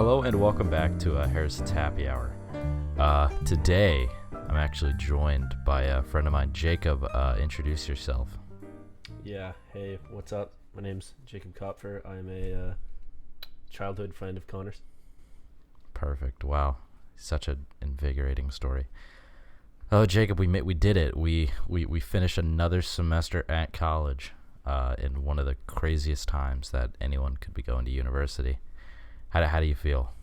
Hello and welcome back to Harrison's Happy Hour. Today, I'm actually joined by a friend of mine, Jacob. Introduce yourself. Yeah, hey, what's up? My name's Jacob Kopfer. I'm a childhood friend of Connor's. Perfect. Wow, such an invigorating story. Oh, Jacob, we did it. We finished another semester at college in one of the craziest times that anyone could be going to university. How do you feel?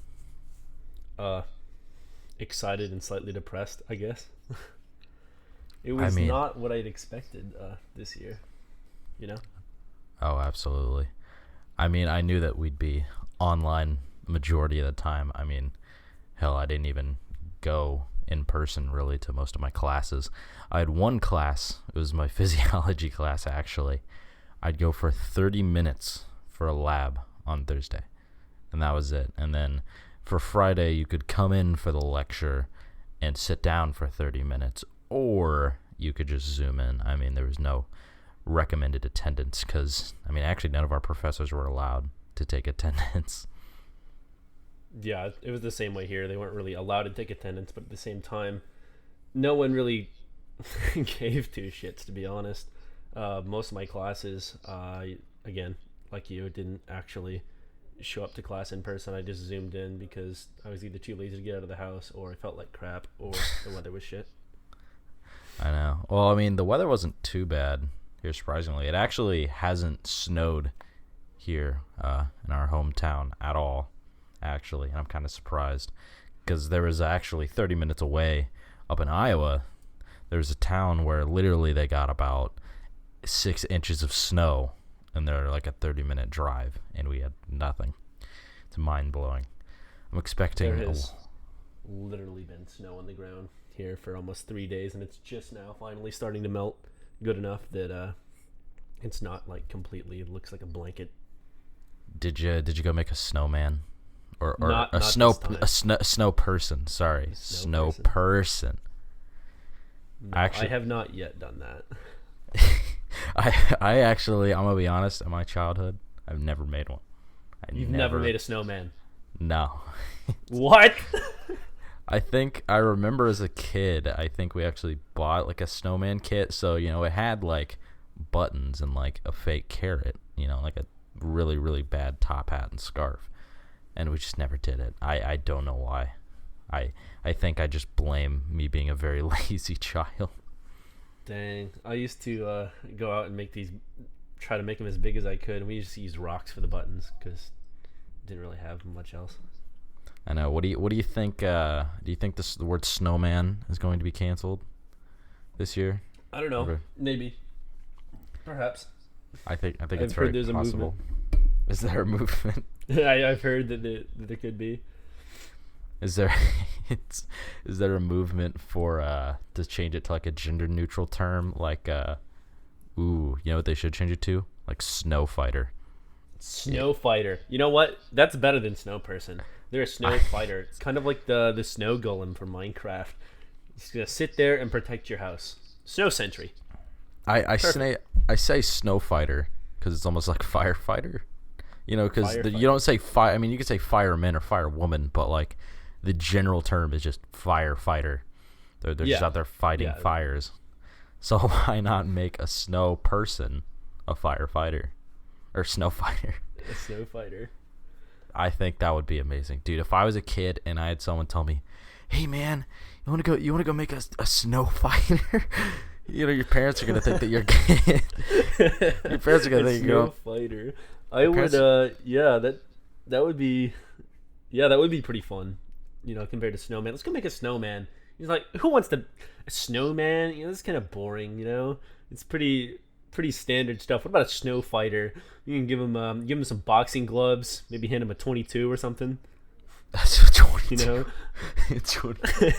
Excited and slightly depressed, I guess. It was not what I'd expected this year, you know? Oh, absolutely. I knew that we'd be online majority of the time. Hell, I didn't even go in person really to most of my classes. I had one class. It was my physiology class, actually. I'd go for 30 minutes for a lab on Thursday, and that was it. And then for Friday, you could come in for the lecture and sit down for 30 minutes, or you could just Zoom in. There was no recommended attendance because, actually none of our professors were allowed to take attendance. Yeah, it was the same way here. They weren't really allowed to take attendance, but at the same time, no one really gave two shits, to be honest. Most of my classes, again, like you, didn't actually show up to class in person. I just Zoomed in because I was either too lazy to get out of the house, or I felt like crap, or the weather was shit. I know. Well, the weather wasn't too bad here, surprisingly. It actually hasn't snowed here in our hometown at all, actually, and I'm kind of surprised because there was actually 30 minutes away up in Iowa. There's a town where literally they got about 6 inches of snow, and they're like a 30-minute drive, and we had nothing. It's mind-blowing. I'm expecting... There has literally been snow on the ground here for almost 3 days, and it's just now finally starting to melt good enough that it's not like completely, it looks like a blanket. Did you go make a snowman? Or not a snow person, sorry. Snow person. No, I have not yet done that. I actually, I'm gonna be honest, in my childhood, I've never made one. You've never made a snowman? No. What? I think I remember as a kid, I think we actually bought like a snowman kit, so it had like buttons and like a fake carrot, like a really, really bad top hat and scarf, and we just never did it. I don't know why. I think I just blame me being a very lazy child. Dang, I used to go out and try to make them as big as I could, and we used to use rocks for the buttons because didn't really have much else. I know. What do you think? Do you think the word snowman is going to be canceled this year? I don't know. Maybe, perhaps. I think it's very possible. Is there a movement? I've heard that there could be. Is there a movement for to change it to like a gender neutral term, like you know what they should change it to? Like snow fighter. Snow fighter. You know what? That's better than snow person. They're a snow fighter. It's kind of like the snow golem from Minecraft. He's gonna sit there and protect your house. Snow sentry. I say snow fighter because it's almost like firefighter. Because you don't say fire. You could say fireman or firewoman, but like the general term is just firefighter. They're just out there fighting fires. So why not make a snow person a firefighter or snow fighter? A snow fighter. I think that would be amazing, dude. If I was a kid and I had someone tell me, "Hey, man, you want to go make a snow fighter?" Your parents are gonna think that you're kid. Your parents are gonna think you're snow fighter. I would, that would be pretty fun, compared to snowman. Let's go make a snowman. He's like, who wants a snowman? This is kind of boring, It's pretty standard stuff. What about a snow fighter? You can give him some boxing gloves, maybe hand him a 22 or something. That's a 22. It's 22.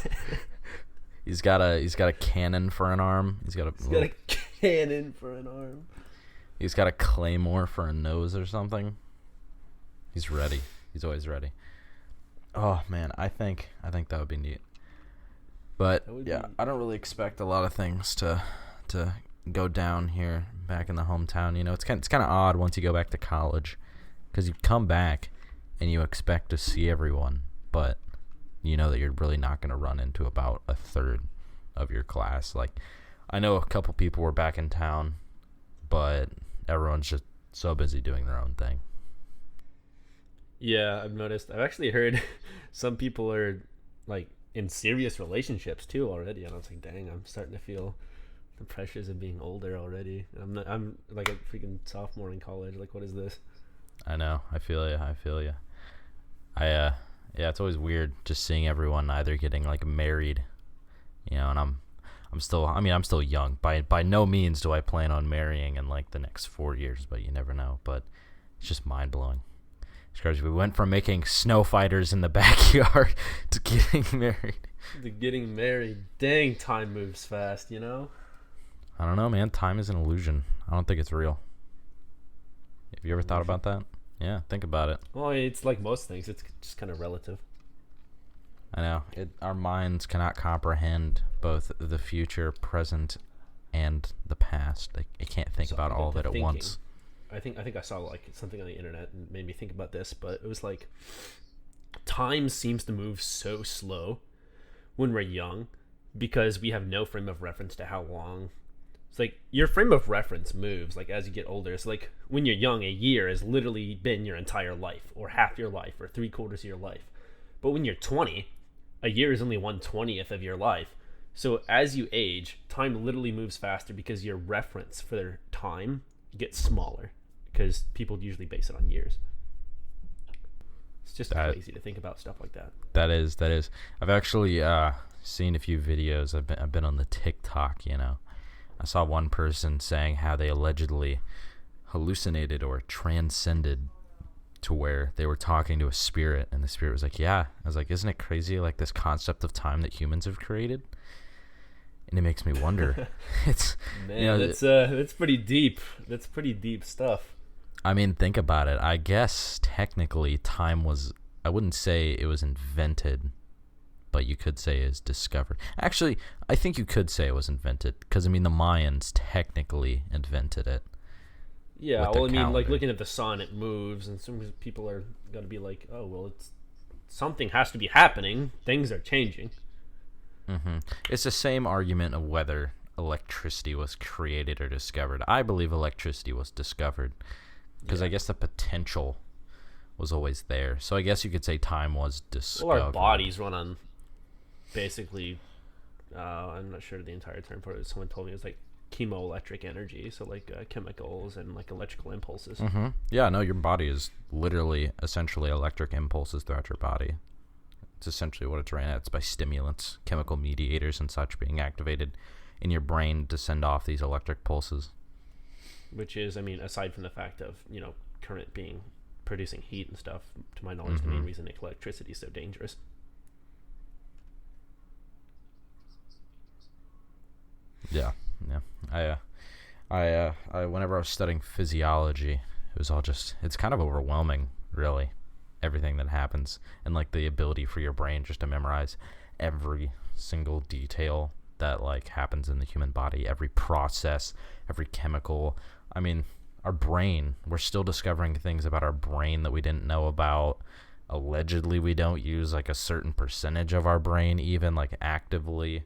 He's got a cannon for an arm. He's got a cannon for an arm. He's got a claymore for a nose or something. He's ready. He's always ready. Oh man, I think that would be neat. But yeah, I don't really expect a lot of things to go down here back in the hometown. It's kind of odd once you go back to college because you come back and you expect to see everyone, but you know that you're really not going to run into about a third of your class. Like, I know a couple people were back in town, but everyone's just so busy doing their own thing. Yeah, I've noticed. I've actually heard some people are like in serious relationships too already, and I was like, dang, I'm starting to feel the pressures of being older already. I'm like a freaking sophomore in college. Like, what is this? I know. I feel you. Yeah, it's always weird just seeing everyone either getting like married, and I'm still young. By no means do I plan on marrying in like the next 4 years, but you never know. But it's just mind blowing. Because we went from making snow fighters in the backyard to getting married. The getting married. Dang, time moves fast, you know? I don't know, man. Time is an illusion. I don't think it's real. Have you ever thought about that? Yeah, think about it. Well, it's like most things. It's just kind of relative. I know. Our minds cannot comprehend both the future, present, and the past. It can't think about all of it at once. I think I saw like something on the internet and made me think about this, but it was like time seems to move so slow when we're young because we have no frame of reference to how long. It's like your frame of reference moves like as you get older. So like when you're young, a year has literally been your entire life or half your life or 3/4 of your life. But when you're 20, a year is only 1/20th of your life. So as you age, time literally moves faster because your reference for time gets smaller because people usually base it on years. It's just crazy to think about stuff like that. That is. I've actually seen a few videos. I've been on the TikTok, I saw one person saying how they allegedly hallucinated or transcended to where they were talking to a spirit, and the spirit was like, yeah. I was like, isn't it crazy, like this concept of time that humans have created? And it makes me wonder. It's man, that's pretty deep. That's pretty deep stuff. I mean, think about it. I guess technically time was, I wouldn't say it was invented, but you could say is discovered. Actually, I think you could say it was invented because, I mean, the Mayans technically invented it. Yeah, well, I mean, like looking at the sun, it moves, and some people are going to be like, oh, well, something has to be happening. Things are changing. Mm-hmm. It's the same argument of whether electricity was created or discovered. I believe electricity was discovered because I guess the potential was always there. So I guess you could say time was discovered. Well, our bodies run on basically, I'm not sure the entire term for it. Someone told me it was like chemoelectric energy, so like chemicals and like electrical impulses. Mm-hmm. Yeah, no, your body is literally essentially electric impulses throughout your body. It's essentially what it's ran at. It's by stimulants, chemical mediators and such being activated in your brain to send off these electric pulses. Which is, I mean, aside from the fact of, current being producing heat and stuff, to my knowledge, the main reason electricity is so dangerous. Yeah. I whenever I was studying physiology, it was all it's kind of overwhelming, really, everything that happens, and like the ability for your brain just to memorize every single detail that like happens in the human body, every process, every chemical. I mean, our brain, we're still discovering things about our brain that we didn't know about. Allegedly, we don't use like a certain percentage of our brain even like actively.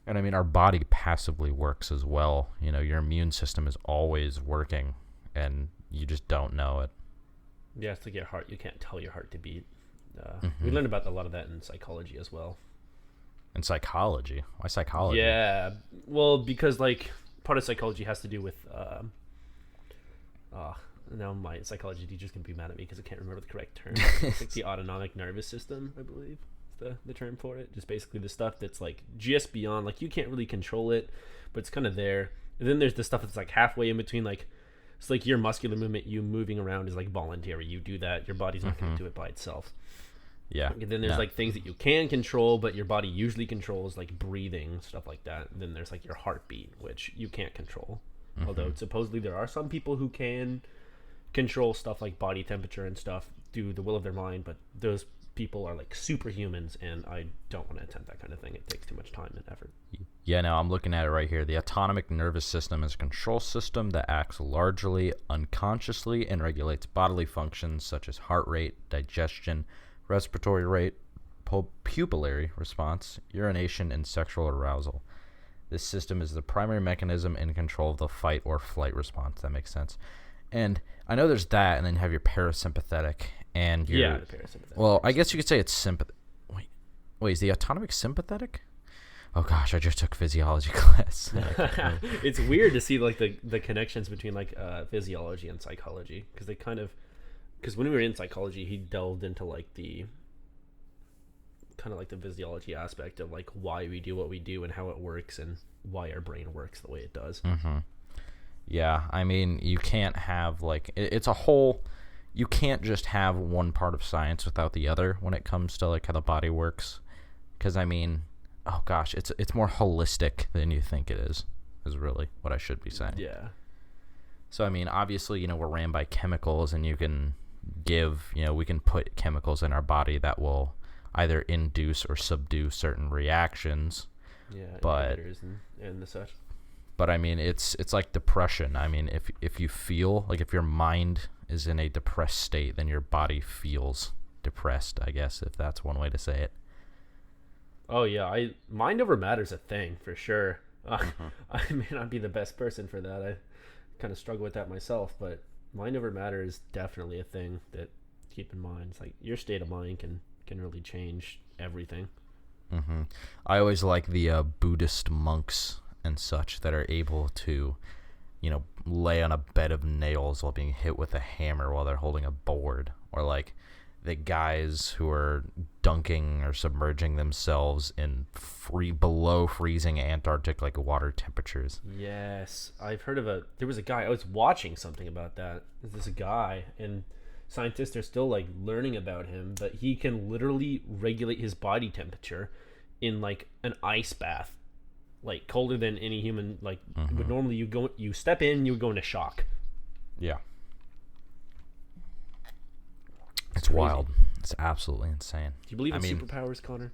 And I mean, our body passively works as well. Your immune system is always working and you just don't know it. Yeah, it's like your heart. You can't tell your heart to beat. We learned about a lot of that in psychology as well. In psychology? Why psychology? Yeah, well, because like part of psychology has to do with now my psychology teacher's gonna be mad at me because I can't remember the correct term. It's like the autonomic nervous system, I believe is the term for it. Just basically the stuff that's like just beyond, like you can't really control it, but it's kind of there. And then there's the stuff that's like halfway in between, like it's like your muscular movement, you moving around is like voluntary. You do that, your body's not gonna do it by itself. Yeah. And then there's like things that you can control, but your body usually controls, like breathing, stuff like that. And then there's like your heartbeat, which you can't control. Although supposedly there are some people who can control stuff like body temperature and stuff through the will of their mind, but those people are like superhumans, and I don't want to attempt that kind of thing. It takes too much time and effort. Yeah, no, I'm looking at it right here. The autonomic nervous system is a control system that acts largely unconsciously and regulates bodily functions such as heart rate, digestion, respiratory rate, pupillary response, urination, and sexual arousal. This system is the primary mechanism in control of the fight or flight response. That makes sense. And I know there's that, and then you have your parasympathetic and your... The parasympathetic. Well, I guess you could say it's sympathetic. Wait, is the autonomic sympathetic? Oh gosh, I just took physiology class. It's weird to see like the connections between like physiology and psychology, because they kind of, because when we were in psychology, he delved into like the kind of like the physiology aspect of like why we do what we do and how it works and why our brain works the way it does. Mm-hmm. Yeah, I mean, you can't have like it's a whole. You can't just have one part of science without the other when it comes to like how the body works, because I mean. Oh gosh, it's more holistic than you think it is really what I should be saying. Yeah. So I mean, obviously, we're ran by chemicals, and you can we can put chemicals in our body that will either induce or subdue certain reactions. Yeah, but and the such. But I mean, it's like depression. I mean, if you feel like if your mind is in a depressed state, then your body feels depressed, I guess, if that's one way to say it. Oh yeah, mind over matter's a thing for sure. I may not be the best person for that. I kind of struggle with that myself, but mind over matter is definitely a thing that keep in mind. It's like your state of mind can really change everything. Mm-hmm. I always like the Buddhist monks and such that are able to, lay on a bed of nails while being hit with a hammer while they're holding a board, or like the guys who are dunking or submerging themselves in below freezing Antarctic like water temperatures. Yes, I've heard of there was a guy, I was watching something about that. There's this guy, and scientists are still like learning about him, but he can literally regulate his body temperature in like an ice bath, like colder than any human like would normally. You step in, you would go into shock. Yeah. It's wild. It's absolutely insane. Do you believe in superpowers, Connor?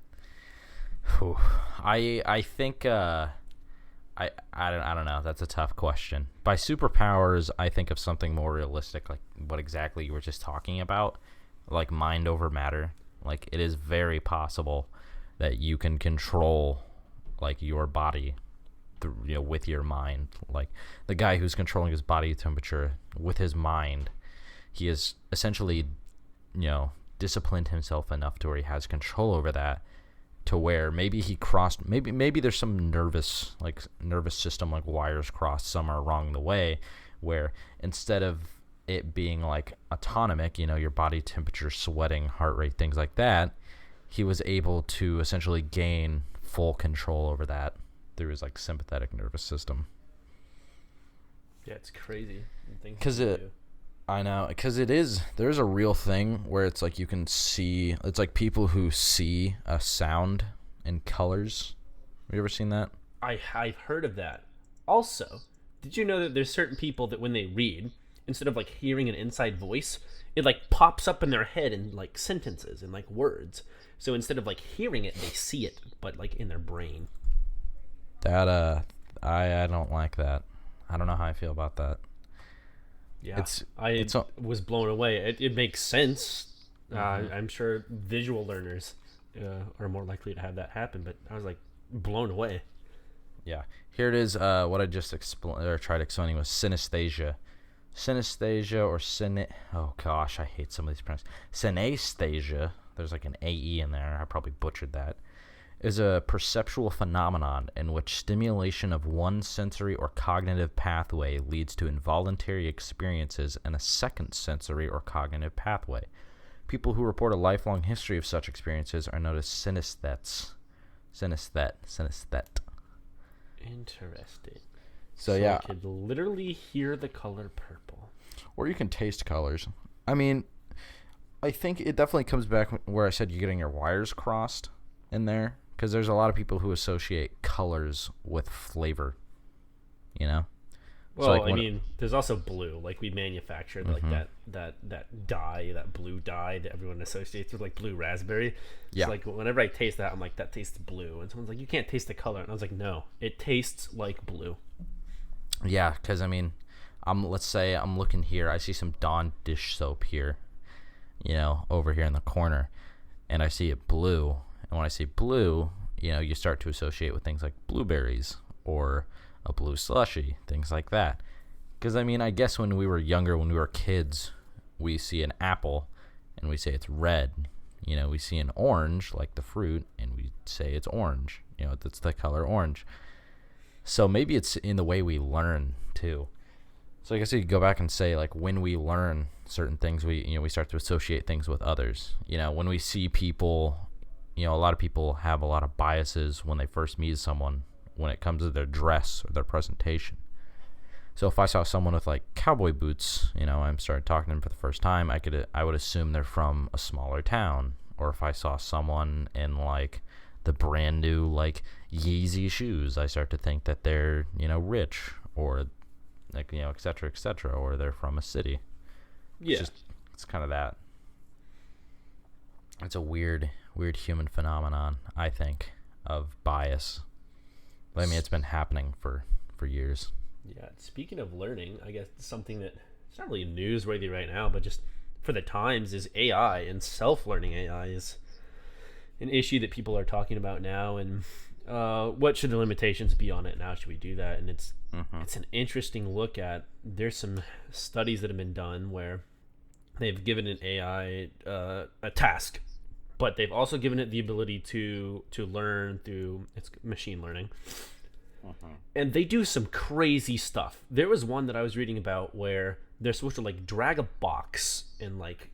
I think I don't know. That's a tough question. By superpowers, I think of something more realistic, like what exactly you were just talking about, like mind over matter. Like it is very possible that you can control like your body through, with your mind. Like the guy who's controlling his body temperature with his mind, he is essentially disciplined himself enough to where he has control over that, to where maybe he crossed, maybe there's some nervous system like wires crossed somewhere along the way, where instead of it being like autonomic, your body temperature, sweating, heart rate, things like that, he was able to essentially gain full control over that through his like sympathetic nervous system. Yeah, it's crazy. I know, because there's a real thing where it's like you can see, it's like people who see a sound in colors. Have you ever seen that? I've heard of that. Also, did you know that there's certain people that when they read, instead of like hearing an inside voice, it like pops up in their head in like sentences and like words. So instead of like hearing it, they see it, but like in their brain. That I don't like that. I don't know how I feel about that. Yeah, I was blown away. It makes sense. I'm sure visual learners are more likely to have that happen, but I was like blown away. Yeah, here it is. What I just tried explaining was synesthesia. Synesthesia or oh gosh, I hate some of these pronouns. Synesthesia. There's like an AE in there. I probably butchered that. Is a perceptual phenomenon in which stimulation of one sensory or cognitive pathway leads to involuntary experiences in a second sensory or cognitive pathway. People who report a lifelong history of such experiences are known as synesthetes. Synesthete. Interesting. So yeah, you could literally hear the color purple. Or you can taste colors. I mean, I think it definitely comes back where I said you're getting your wires crossed in there. Because there's a lot of people who associate colors with flavor, Well, So Well, like I when mean, there's also blue. Like we manufacture like hmm that dye, that blue dye that everyone associates with like blue raspberry. So yeah, like whenever I taste that, I'm like, that tastes blue, and someone's like, you can't taste the color, and I was like, no, it tastes like blue. yeah, because I mean, let's say I'm looking here, I see some Dawn dish soap here, over here in the corner, and I see it blue, and when I see blue, you start to associate with things like blueberries or a blue slushy, things like that. Because I mean, I guess when we were younger, when we were kids, we see an apple and we say it's red. We see an orange, like the fruit, and we say it's orange. That's the color orange. So maybe it's in the way we learn too. So I guess you could go back and say, like, when we learn certain things, we start to associate things with others. When we see people, a lot of people have a lot of biases when they first meet someone when it comes to their dress or their presentation. So if I saw someone with like cowboy boots, I'm started talking to them for the first time, I would assume they're from a smaller town. Or if I saw someone in like the brand new like Yeezy shoes, I start to think that they're rich, or like et cetera, or they're from a city. Yeah. It's kind of that. It's a weird human phenomenon, I think, of bias. But I mean, it's been happening for years. Yeah. Speaking of learning, I guess something that it's not really newsworthy right now, but just for the times is AI, and self-learning AI is an issue that people are talking about now. And what should the limitations be on it? And how should we do that? And it's an interesting look at. There's some studies that have been done where they've given an AI a task, but they've also given it the ability to learn through its machine learning. And they do some crazy stuff. There was one that I was reading about where they're supposed to like drag a box and like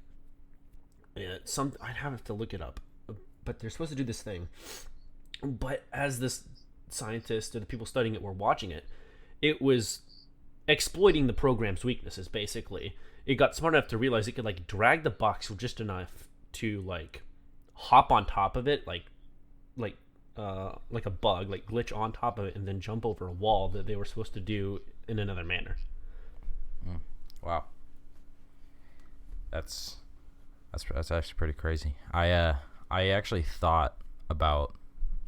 I'd have to look it up, but they're supposed to do this thing. But as this scientist or the people studying it were watching it, it was exploiting the program's weaknesses. Basically, it got smart enough to realize it could like drag the box just enough to like hop on top of it, like a bug, like glitch on top of it, and then jump over a wall that they were supposed to do in another manner. Wow, that's actually pretty crazy. I actually thought about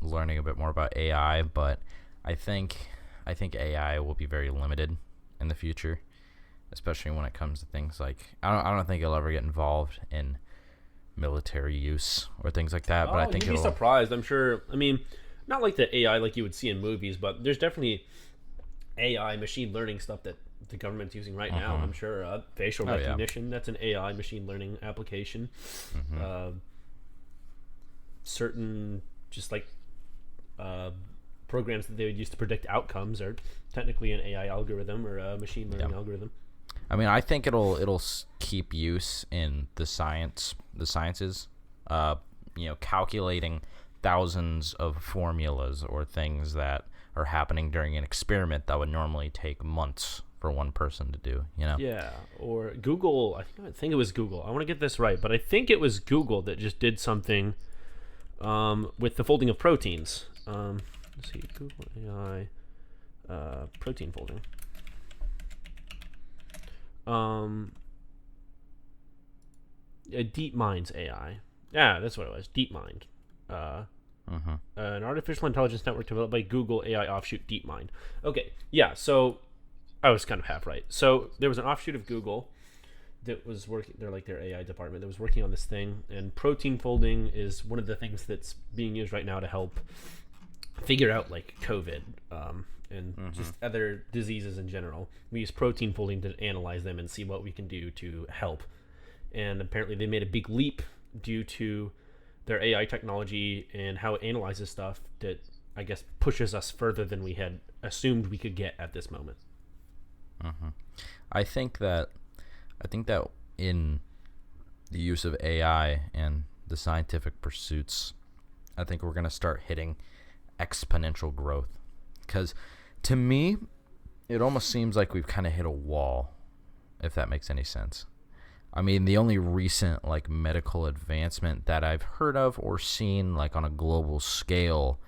learning a bit more about AI, but I think AI will be very limited in the future, especially when it comes to things like I don't think it'll ever get involved in military use or things like that. But I think you'd be surprised. I'm sure. I mean, not like the AI like you would see in movies, but there's definitely AI machine learning stuff that the government's using right now. I'm sure facial recognition, that's an AI machine learning application. Certain just like programs that they would use to predict outcomes are technically an AI algorithm or a machine learning algorithm. I mean, I think it'll keep use in the sciences, calculating thousands of formulas or things that are happening during an experiment that would normally take months for one person to do. Yeah, or Google. I think it was Google. I want to get this right, but I think it was Google that just did something with the folding of proteins. Let's see, Google AI protein folding. DeepMind's AI. Yeah, that's what it was. DeepMind. An artificial intelligence network developed by Google AI offshoot DeepMind. Okay, yeah, so I was kind of half right. So there was an offshoot of Google that was working, they're like their AI department that was working on this thing, and protein folding is one of the things that's being used right now to help figure out like COVID and just other diseases in general. We use protein folding to analyze them and see what we can do to help. And apparently they made a big leap due to their AI technology and how it analyzes stuff that I guess pushes us further than we had assumed we could get at this moment. I think that in the use of AI and the scientific pursuits, I think we're going to start hitting exponential growth. Because to me, it almost seems like we've kind of hit a wall, if that makes any sense. I mean, the only recent like medical advancement that I've heard of or seen like on a global scale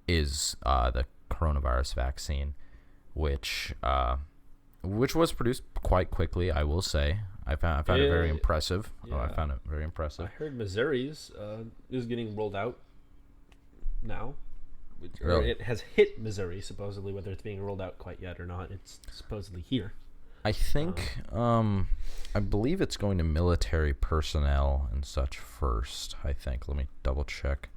is the coronavirus vaccine, which which was produced quite quickly, I will say. I found it very impressive. Yeah. I found it very I impressive. heard Missouri's is getting rolled out now. Or Really? it has hit Missouri, supposedly. Whether it's being rolled out quite yet or not, it's supposedly here. I think, I believe it's going to military personnel and such first, I think. Let me double check.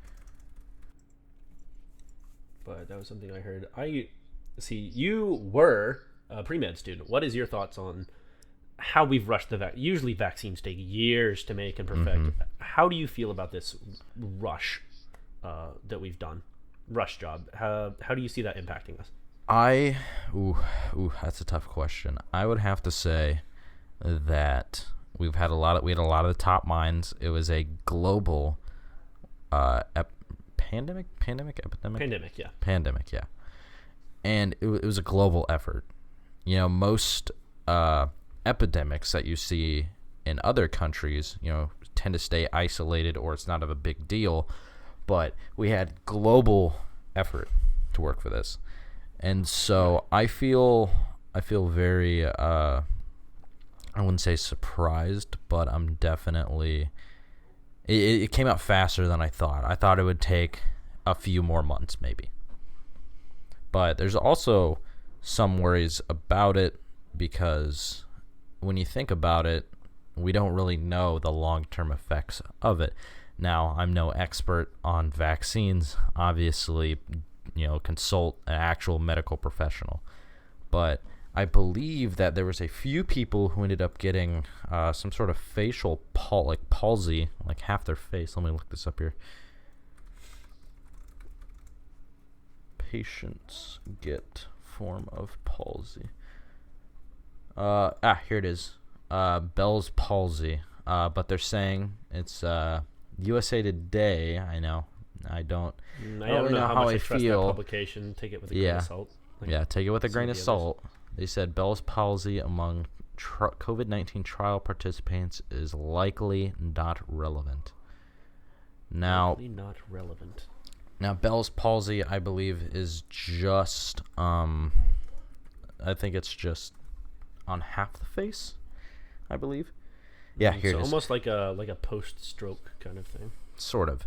But that was something I heard. I see you were a pre-med student. What is your thoughts on how we've rushed the usually vaccines take years to make and perfect. How do you feel about this rush that we've done? Rush job. How do you see that impacting us? That's a tough question. I would have to say that we had a lot of the top minds. It was a global pandemic, yeah. And it was a global effort. You know, most epidemics that you see in other countries, you know, tend to stay isolated or it's not of a big deal, but we had global effort to work for this. And so I feel very I wouldn't say surprised, but I'm definitely it came out faster than I thought. I thought it would take a few more months maybe. But there's also some worries about it because when you think about it, we don't really know the long-term effects of it. Now, I'm no expert on vaccines. Obviously, you know, consult an actual medical professional. But I believe that there was a few people who ended up getting some sort of facial palsy, like half their face. Let me look this up here. Patients get form of palsy. Here it is. Bell's palsy. But they're saying it's USA Today. I know. I don't know how I trust feel. that publication. Take it with a grain of salt. Take it with a grain of salt. They said Bell's palsy among COVID-19 trial participants is likely not relevant. Likely not relevant. Now, Bell's palsy, I believe, is just, I think it's just on half the face, I believe. Yeah, here it is. Almost like a post-stroke kind of thing. Sort of.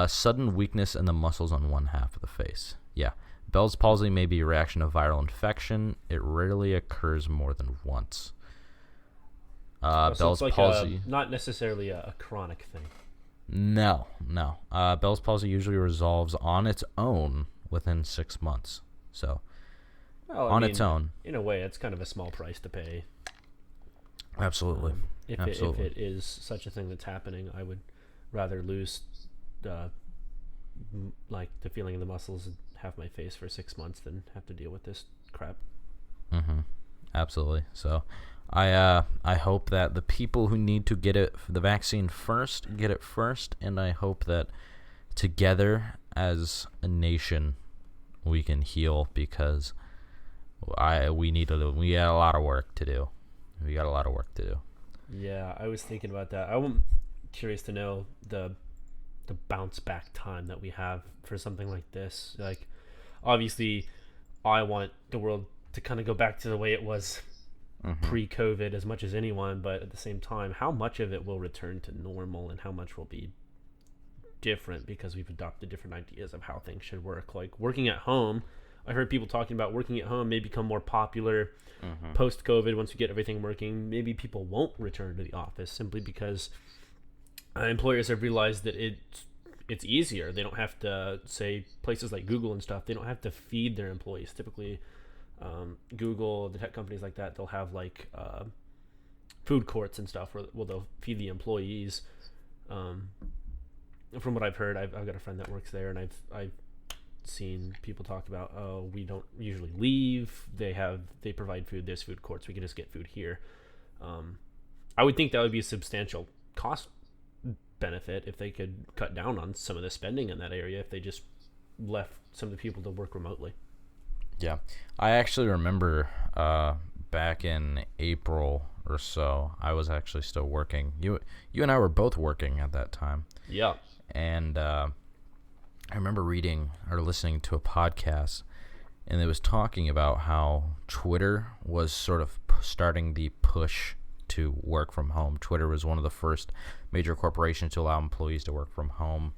Sudden weakness in the muscles on one half of the face. Yeah. Bell's palsy may be a reaction to viral infection. It rarely occurs more than once. Bell's palsy. Not necessarily a chronic thing. No. Bell's palsy usually resolves on its own within 6 months. So, its own. In a way, it's kind of a small price to pay. Absolutely. If it is such a thing that's happening, I would rather lose the feeling in the muscles and have my face for 6 months than have to deal with this crap. Absolutely. So I hope that the people who need to get the vaccine first get it first, and I hope that together as a nation we can heal, because we got a lot of work to do. Yeah, I was thinking about that. I'm curious to know the bounce back time that we have for something like this. Like, obviously, I want the world to kind of go back to the way it was pre-COVID as much as anyone, but at the same time, how much of it will return to normal and how much will be different because we've adopted different ideas of how things should work. Like working at home, I heard people talking about working at home may become more popular post-COVID once we get everything working. Maybe people won't return to the office simply because employers have realized that it's easier. They don't have to, say, places like Google and stuff, they don't have to feed their employees. Typically, Google, the tech companies like that, they'll have like food courts and stuff where they'll feed the employees. From what I've heard, I've got a friend that works there, and I've seen people talk about, we don't usually leave. They provide food. There's food courts. We can just get food here. I would think that would be a substantial cost benefit if they could cut down on some of the spending in that area, if they just left some of the people to work remotely. Yeah, I actually remember back in April or so, I was actually still working. You and I were both working at that time. Yeah. And I remember reading or listening to a podcast, and it was talking about how Twitter was sort of starting the push to work from home. Twitter was one of the first major corporations to allow employees to work from home.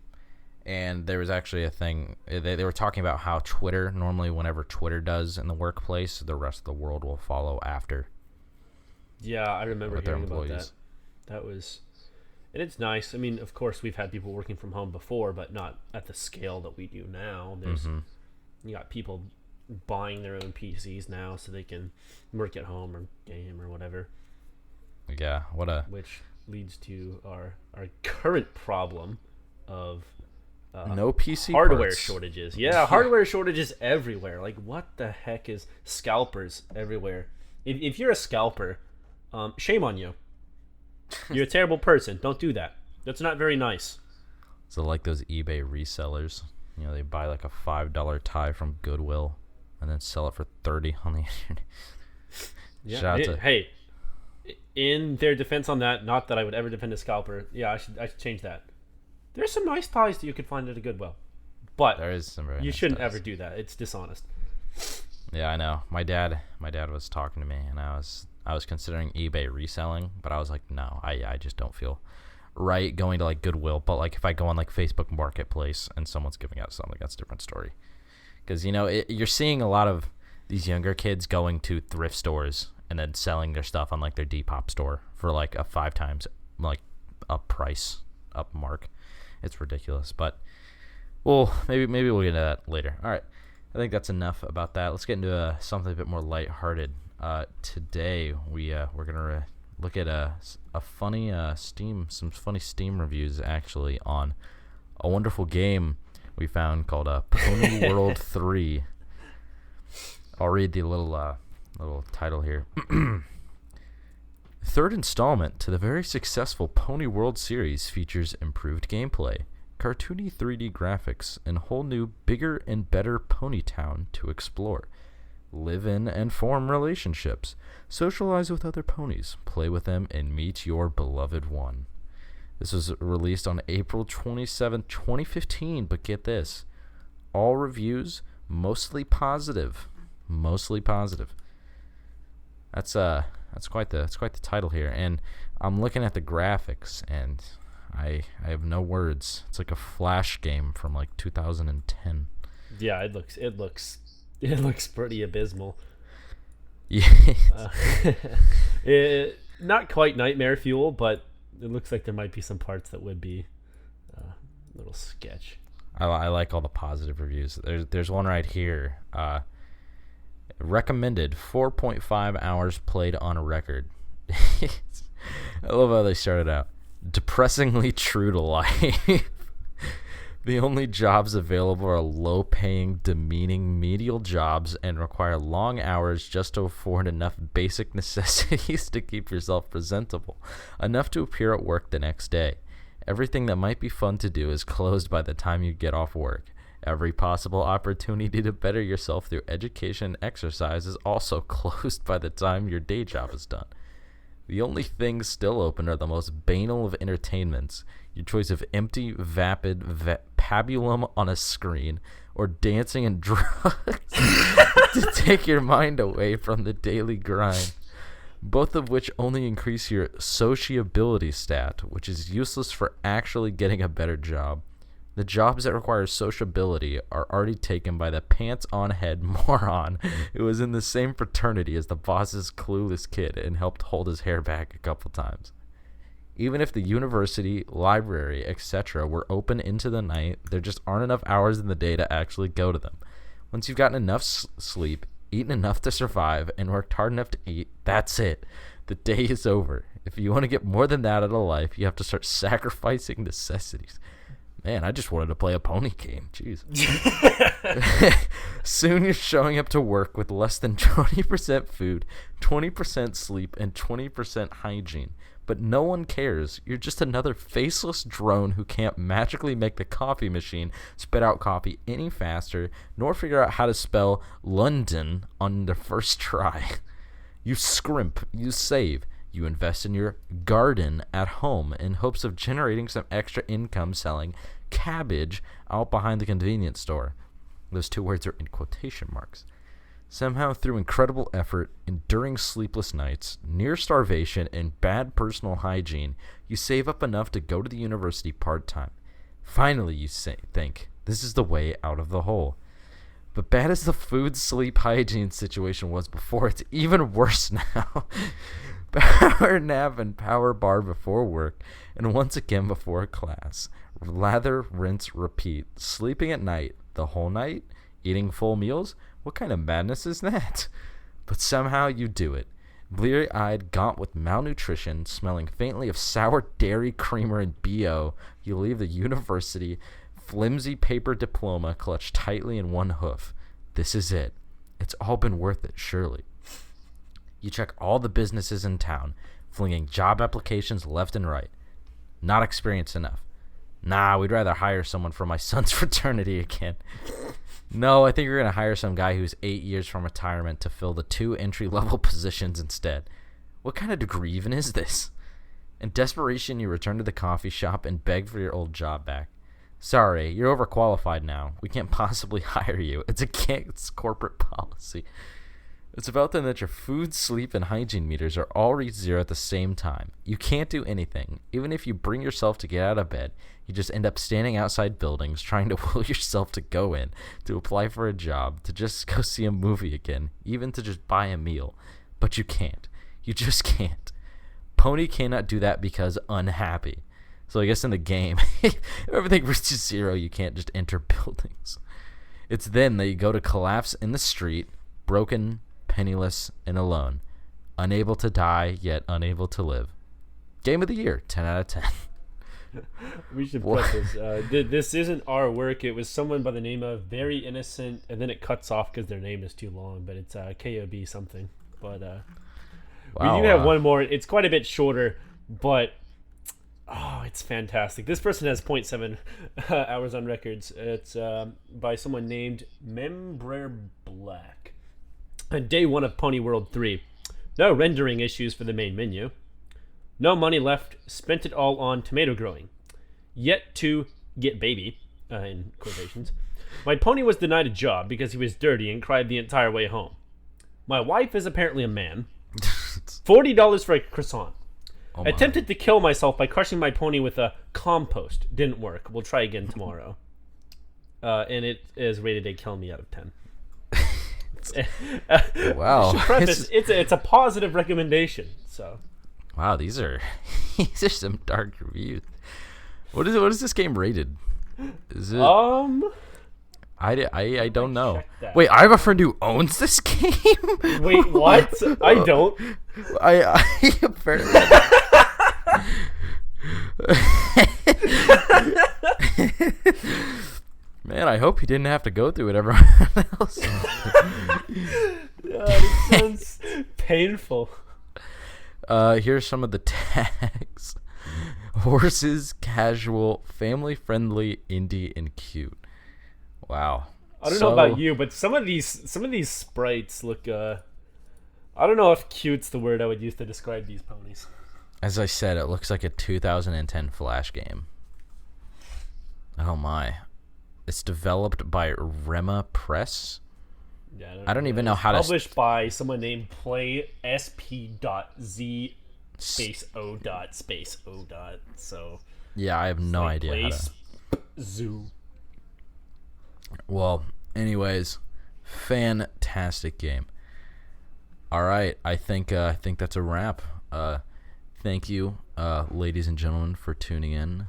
And there was actually a thing, they were talking about how Twitter, normally whenever Twitter does in the workplace, the rest of the world will follow after. Yeah, I remember hearing about that. That was, and it's nice. I mean, of course, we've had people working from home before, but not at the scale that we do now. There's, you got people buying their own PCs now so they can work at home or game or whatever. Yeah, which leads to our current problem of no PC hardware parts. shortages. Yeah, hardware shortages everywhere. Like, what the heck is scalpers everywhere? If you're a scalper, shame on you. You're a terrible person. Don't do that. That's not very nice. So like those eBay resellers, you know, they buy like a $5 tie from Goodwill and then sell it for $30 on the internet. Yeah. Hey, in their defense on that, not that I would ever defend a scalper. Yeah, I should change that. There's some nice ties that you could find at a Goodwill, but there is some very you nice shouldn't ties. ever do that. It's dishonest. Yeah, I know. My dad was talking to me, and I was considering eBay reselling, but I was like, no, I just don't feel right going to like Goodwill. But like if I go on like Facebook Marketplace and someone's giving out something, that's a different story. Because, you know, you're seeing a lot of these younger kids going to thrift stores and then selling their stuff on like their Depop store for like a 5 times like a price up mark. It's ridiculous, but maybe we'll get into that later. All right, I think that's enough about that. Let's get into something a bit more lighthearted. Today we're gonna look at a funny some funny Steam reviews actually on a wonderful game we found called Pony World 3. I'll read the little title here. Third installment to the very successful Pony World series features improved gameplay, cartoony 3D graphics, and whole new, bigger and better Pony Town to explore. Live in and form relationships, socialize with other ponies, play with them, and meet your beloved one. This was released on April 27, 2015, but get this, all reviews mostly positive. Mostly positive. That's quite the title here, and I'm looking at the graphics, and I have no words. It's like a Flash game from like 2010. Yeah, it looks pretty abysmal. Yeah, not quite nightmare fuel, but it looks like there might be some parts that would be a little sketch. I like all the positive reviews. There's one right here. Recommended 4.5 hours played on a record. I love how they started out. Depressingly true to life. The only jobs available are low-paying, demeaning, menial jobs and require long hours just to afford enough basic necessities to keep yourself presentable, enough to appear at work the next day. Everything that might be fun to do is closed by the time you get off work. Every possible opportunity to better yourself through education and exercise is also closed by the time your day job is done. The only things still open are the most banal of entertainments, your choice of empty, vapid pabulum on a screen, or dancing and drugs to take your mind away from the daily grind, both of which only increase your sociability stat, which is useless for actually getting a better job. The jobs that require sociability are already taken by the pants-on-head moron who was in the same fraternity as the boss's clueless kid and helped hold his hair back a couple times. Even if the university, library, etc. were open into the night, there just aren't enough hours in the day to actually go to them. Once you've gotten enough sleep, eaten enough to survive, and worked hard enough to eat, that's it. The day is over. If you want to get more than that out of life, you have to start sacrificing necessities. Man, I just wanted to play a pony game. Jeez. Soon you're showing up to work with less than 20% food, 20% sleep, and 20% hygiene. But no one cares. You're just another faceless drone who can't magically make the coffee machine spit out coffee any faster, nor figure out how to spell London on the first try. You scrimp, you save, you invest in your garden at home in hopes of generating some extra income selling cabbage out behind the convenience store. Those two words are in quotation marks. Somehow, through incredible effort, enduring sleepless nights, near starvation, and bad personal hygiene, you save up enough to go to the university part-time. Finally, you think, this is the way out of the hole. But bad as the food, sleep, hygiene situation was before, it's even worse now. Power nap and power bar before work, and once again before class. Lather, rinse, repeat. Sleeping at night, the whole night? Eating full meals? What kind of madness is that? But somehow you do it. Bleary-eyed, gaunt with malnutrition, smelling faintly of sour dairy creamer and BO, you leave the university, flimsy paper diploma clutched tightly in one hoof. This is it. It's all been worth it, surely. You check all the businesses in town, flinging job applications left and right. Not experienced enough. Nah, we'd rather hire someone from my son's fraternity again. No, I think we're going to hire some guy who's 8 years from retirement to fill the 2 entry-level positions instead. What kind of degree even is this? In desperation, you return to the coffee shop and beg for your old job back. Sorry, you're overqualified now. We can't possibly hire you. It's against corporate policy. It's about then that your food, sleep, and hygiene meters are all reached zero at the same time. You can't do anything. Even if you bring yourself to get out of bed, you just end up standing outside buildings trying to will yourself to go in, to apply for a job, to just go see a movie again, even to just buy a meal. But you can't. You just can't. Pony cannot do that because unhappy. So I guess in the game, if everything reaches zero, you can't just enter buildings. It's then that you go to collapse in the street, broken, penniless, and alone. Unable to die, yet unable to live. Game of the year, 10 out of 10. We should put this. This isn't our work. It was someone by the name of Very Innocent, and then it cuts off because their name is too long, but it's KOB something. But Wow, we do have one more. It's quite a bit shorter, but it's fantastic. This person has 0.7 hours on records. It's by someone named Membrer Black. On day 1 of Pony World 3. No rendering issues for the main menu. No money left. Spent it all on tomato growing. Yet to get baby, in quotations. My pony was denied a job because he was dirty and cried the entire way home. My wife is apparently a man. $40 for a croissant. Attempted to kill myself by crushing my pony with a compost. Didn't work. We'll try again tomorrow. And it is rated a kill me out of 10. Wow. Preface, it's a positive recommendation. So. Wow, these are some dark reviews. What is this game rated? Is it? I don't know. Wait, I have a friend who owns this game. Wait, what? I don't. I apparently. Man, I hope he didn't have to go through it everyone else. God, it sounds painful. Here's some of the tags. Horses, casual, family-friendly, indie, and cute. Wow. I don't know about you, but some of these sprites look I don't know if cute's the word I would use to describe these ponies. As I said, it looks like a 2010 Flash game. Oh my. It's developed by Rema Press. Yeah, I don't even know how to... Published by someone named PlaySP.Z space O dot space O dot. So... Yeah, I have no idea how to... Zoo. Well, anyways, fantastic game. All right, I think that's a wrap. Thank you, ladies and gentlemen, for tuning in.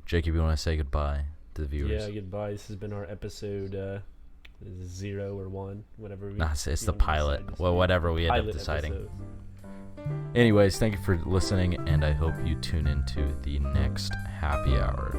Jacob, you want to say goodbye to the viewers? Yeah, goodbye. This has been our episode 0 or 1, whatever. It's the pilot. Well, whatever we end up deciding. Episode. Anyways, thank you for listening, and I hope you tune into the next happy hour.